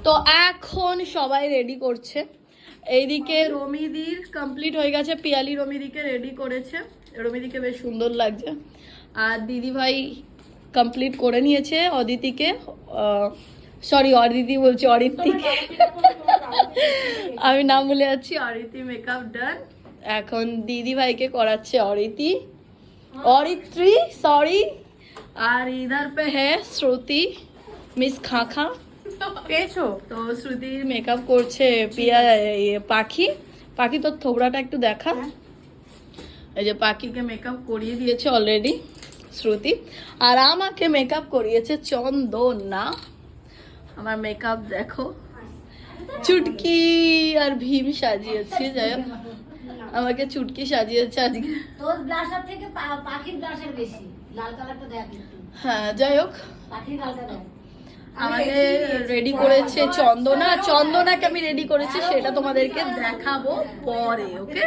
তো এখন সবাই রেডি করছে। এইদিকে রমিদির কমপ্লিট হয়ে গেছে, পিয়ালি রমিদিকে রেডি করেছে, রমিদিকে বেশ সুন্দর লাগছে। আর দিদি ভাই কমপ্লিট করে নিয়েছে অদিতিকে, সরি অদিতি বলছি, অরিত্রিকে। আমি নাম ভুলে যাচ্ছি। অরিত্রি মেকআপ ডান। এখন দিদি ভাইকে করাচ্ছে অরিত্রি, অরিত্রি সরি। আর ইধার পে হ্যাঁ শ্রুতি, মিস খাখা পেয়েছো তো। শ্রুতির মেকআপ করছে পাখি। পাখি তোর থোবড়াটা একটু দেখা। এই যে পাখিকে মেকআপ করিয়ে দিয়েছে অলরেডি শ্রুতি। আর আমাকে মেকআপ করিয়েছে চন্দনা। আমার মেকআপ দেখো, চুটকি আর ভীম সাজিয়েছে। যাই হোক, আমাকে চুটকি সাজিয়েছে আজকে। তোর ব্লাশার থেকে পাখির ব্লাশার বেশি, লাল কালারটা দেখ একটু। হ্যাঁ যাই হোক, পাখির লালটা দেখ। আমাকে রেডি করেছে চন্দনা। চন্দনাকে আমি রেডি করেছি, সেটা তোমাদেরকে দেখাবো পরে। ওকে।